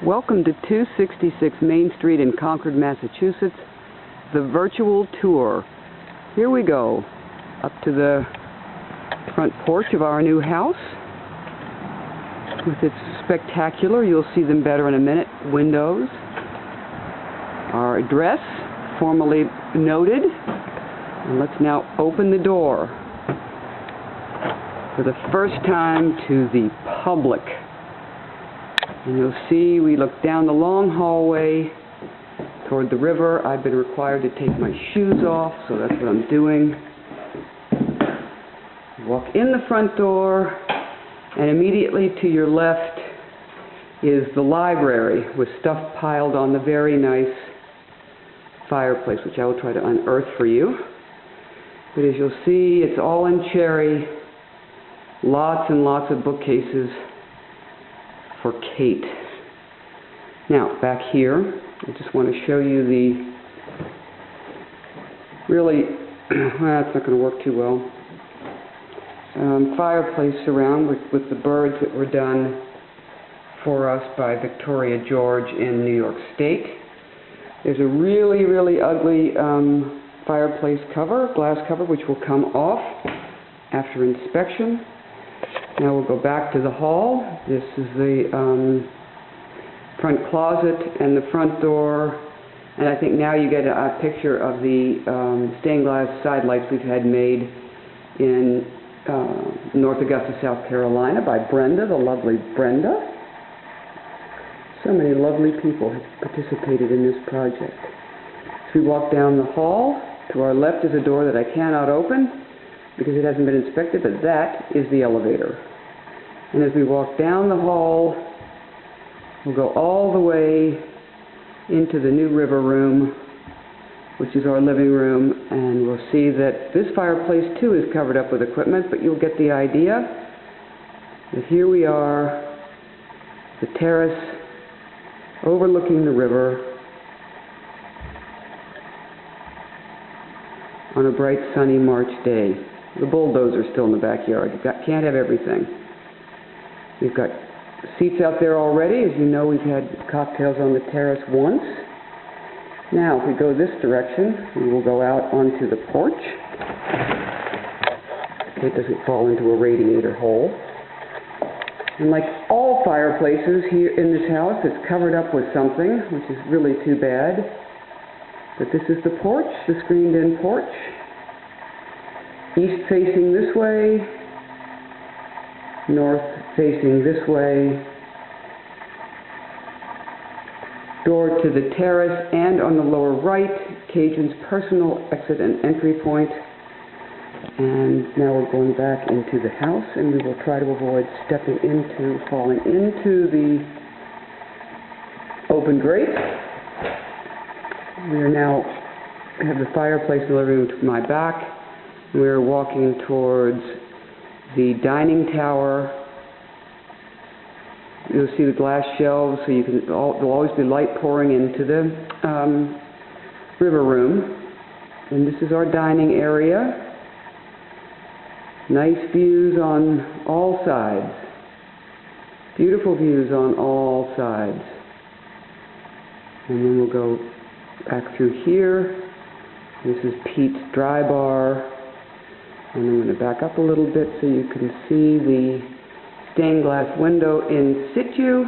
Welcome to 266 Main Street in Concord, Massachusetts, the virtual tour. Here we go, up to the front porch of our new house with its spectacular, you'll see them better in a minute, windows. Our address, formally noted. And let's now open the door for the first time to the public. And you'll see we look down the long hallway toward the river. I've been required to take my shoes off, so that's what I'm doing. Walk in the front door, and immediately to your left is the library with stuff piled on the very nice fireplace, which I will try to unearth for you. But as you'll see, it's all in cherry, lots and lots of bookcases for Kate. Now, back here, I just want to show you the really, well, it's not going to work too well, fireplace around with the birds that were done for us by Victoria George in New York State. There's a really, really ugly fireplace cover, glass cover, which will come off after inspection. Now we'll go back to the hall. This is the front closet and the front door. And I think now you get a picture of the stained glass side lights we've had made in North Augusta, South Carolina by Brenda, the lovely Brenda. So many lovely people have participated in this project. As we walk down the hall, to our left is a door that I cannot open because it hasn't been inspected, but that is the elevator. And as we walk down the hall, we'll go all the way into the new river room, which is our living room, and we'll see that this fireplace too is covered up with equipment, but you'll get the idea that here we are, the terrace overlooking the river on a bright sunny March day. The bulldozer's still in the backyard. You can't have everything. We've got seats out there already. As you know, we've had cocktails on the terrace once. Now, if we go this direction, we will go out onto the porch. It doesn't fall into a radiator hole. And like all fireplaces here in this house, it's covered up with something, which is really too bad. But this is the porch, the screened-in porch. East facing this way, north facing this way. Door to the terrace, and on the lower right, Cajun's personal exit and entry point. And now we're going back into the house, and we will try to avoid falling into the open grate. We are now have the fireplace in the living room to my back. We're walking towards the dining tower. You'll see the glass shelves, so there'll always be light pouring into the river room. And this is our dining area. Nice views on all sides. Beautiful views on all sides. And then we'll go back through here. This is Pete's Dry Bar. And I'm going to back up a little bit so you can see the stained glass window in situ.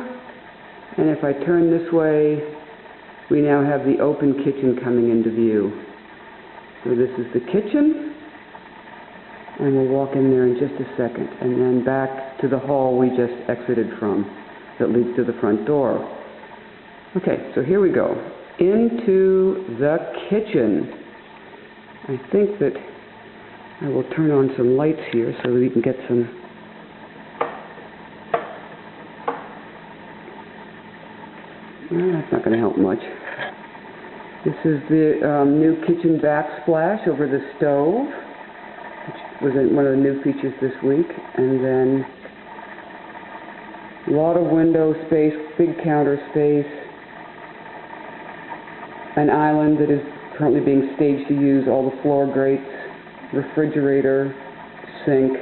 And if I turn this way, we now have the open kitchen coming into view. So this is the kitchen. And we'll walk in there in just a second. And then back to the hall we just exited from that leads to the front door. Okay, so here we go. Into the kitchen. I think that I will turn on some lights here so that we can get some that's not going to help much. This is the new kitchen backsplash over the stove, which was one of the new features this week. And then a lot of window space, big counter space, an island that is currently being staged to use all the floor grates, refrigerator, sink.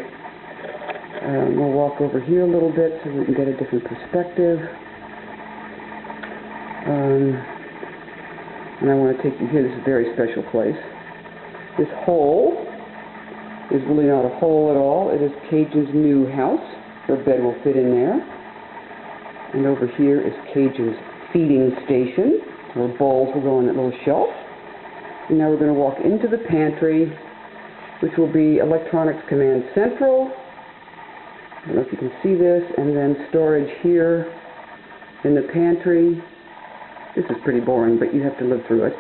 We'll walk over here a little bit so we can get a different perspective. And I want to take you here. This is a very special place. This hole is really not a hole at all. It is Cajun's new house. Her bed will fit in there. And over here is Cajun's feeding station, where bowls will go on that little shelf. And now we're going to walk into the pantry, which will be Electronics Command Central. I don't know if you can see this. And then storage here in the pantry. This is pretty boring, but you have to live through it.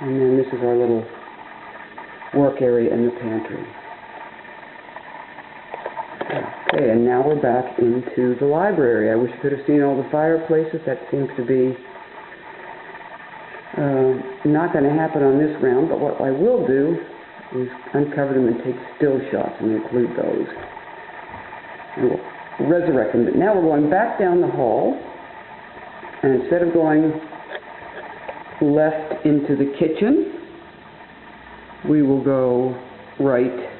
And then this is our little work area in the pantry. Okay, and now we're back into the library. I wish you could have seen all the fireplaces. That seems to be not going to happen on this round, but what I will do is uncover them and take still shots and include those. And we'll resurrect them. But now we're going back down the hall, and instead of going left into the kitchen, we will go right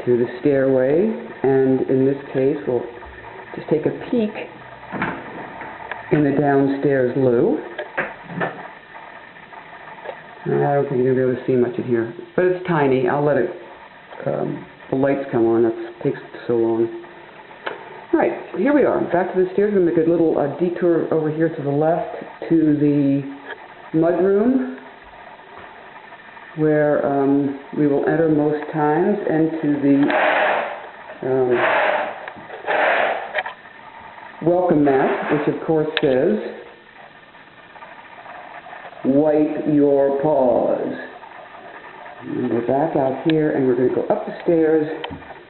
to the stairway, and in this case we'll just take a peek in the downstairs loo. I don't think you're going to be able to see much in here, but it's tiny. I'll let it, the lights come on. That takes so long. All right, here we are. Back to the stairs. We're going to make a little detour over here to the left to the mudroom, where we will enter most times, and to the welcome mat, which of course says, "Wipe your paws." And we're back out here, and we're going to go up the stairs.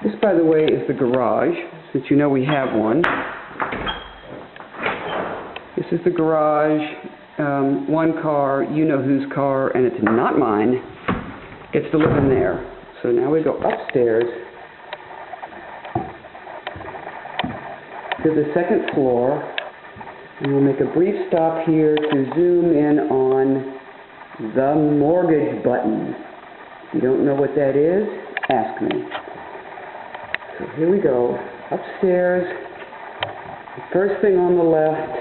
This, by the way, is the garage, since you know we have one. This is the garage. One car, you know whose car, and it's not mine. It's to live in there. So now we go upstairs to the second floor, and we'll make a brief stop here to zoom in on the mortgage button. If you don't know what that is, ask me. So here we go, upstairs. The first thing on the left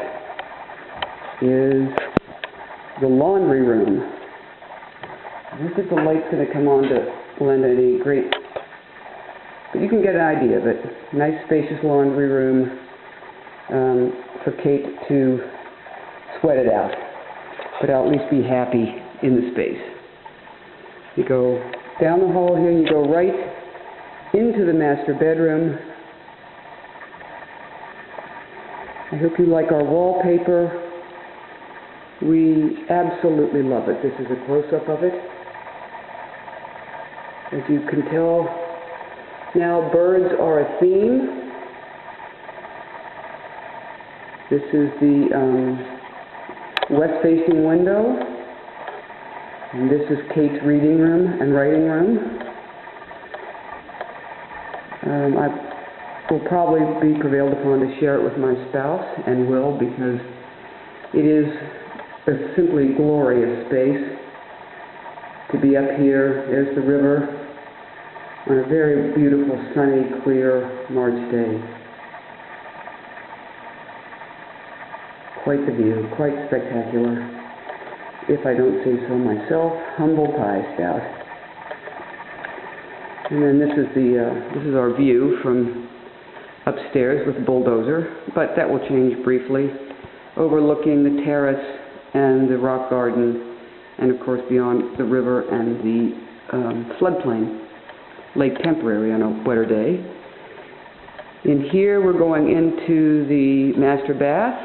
is the laundry room. I don't think the light's going to come on to lend any great, but you can get an idea of it. Nice spacious laundry room for Kate to sweat it out, but I'll at least be happy in the space. You go down the hall here, you go right into the master bedroom. I hope you like our wallpaper. We absolutely love it. This is a close-up of it. As you can tell, now birds are a theme. This is the west-facing window, and this is Kate's reading room and writing room. I will probably be prevailed upon to share it with my spouse, and will, because it is a simply glorious space to be up here. There's the river on a very beautiful, sunny, clear March day. Quite the view, quite spectacular, if I don't say so myself. Humble pie scout. And then this is our view from upstairs with the bulldozer, but that will change briefly, overlooking the terrace and the rock garden, and of course beyond the river and the floodplain, Lake Temporary on a wetter day. In here we're going into the master bath.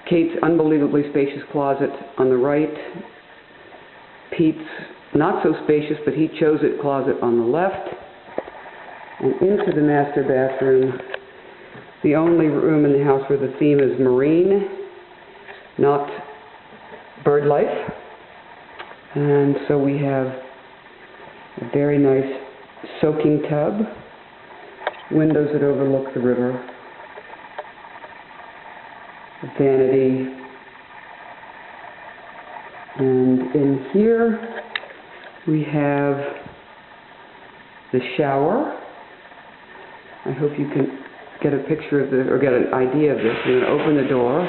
Kate's unbelievably spacious closet on the right. Pete's not so spacious, but he chose it, closet on the left. And into the master bathroom, the only room in the house where the theme is marine, not bird life. And so we have a very nice soaking tub, windows that overlook the river, a vanity, and in here we have the shower. I hope you can get a picture of this, or get an idea of this, you're going to open the door,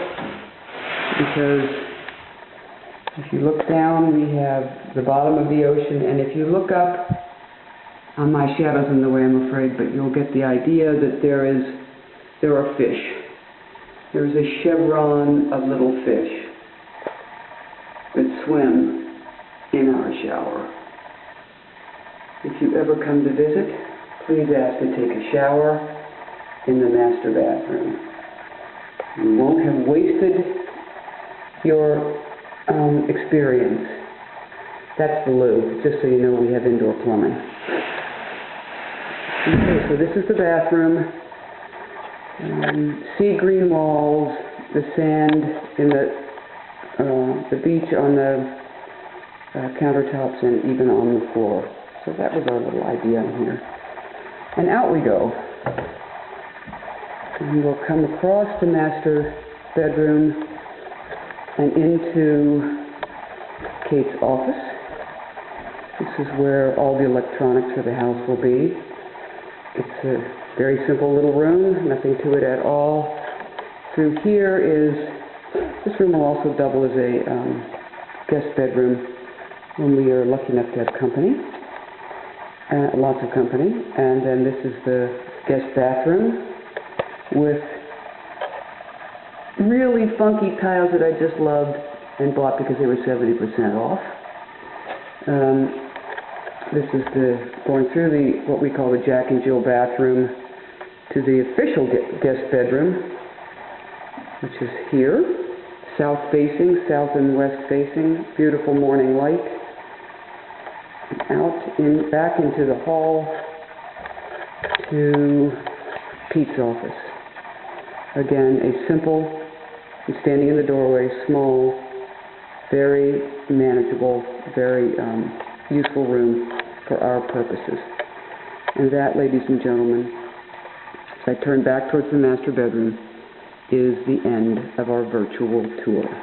because if you look down, we have the bottom of the ocean, and if you look up, my shadow's in the way, I'm afraid, but you'll get the idea that there are fish. There's a chevron of little fish that swim in our shower. If you ever come to visit, please ask to take a shower in the master bathroom. You won't have wasted your experience. That's the loo, just so you know we have indoor plumbing. Okay, so this is the bathroom. Sea green walls, the sand in the beach on the countertops and even on the floor. So that was our little idea in here. And out we go. And we'll come across the master bedroom and into Kate's office. This is where all the electronics for the house will be. It's a very simple little room, nothing to it at all. Through here this room will also double as a guest bedroom when we are lucky enough to have company, lots of company. And then this is the guest bathroom with really funky tiles that I just loved and bought because they were 70% off. This is going through what we call the Jack and Jill bathroom to the official guest bedroom, which is here, south and west facing, beautiful morning light. Back into the hall to Pete's office. Again, a simple, standing in the doorway, small, very manageable, very useful room for our purposes. And that, ladies and gentlemen, as I turn back towards the master bedroom, is the end of our virtual tour.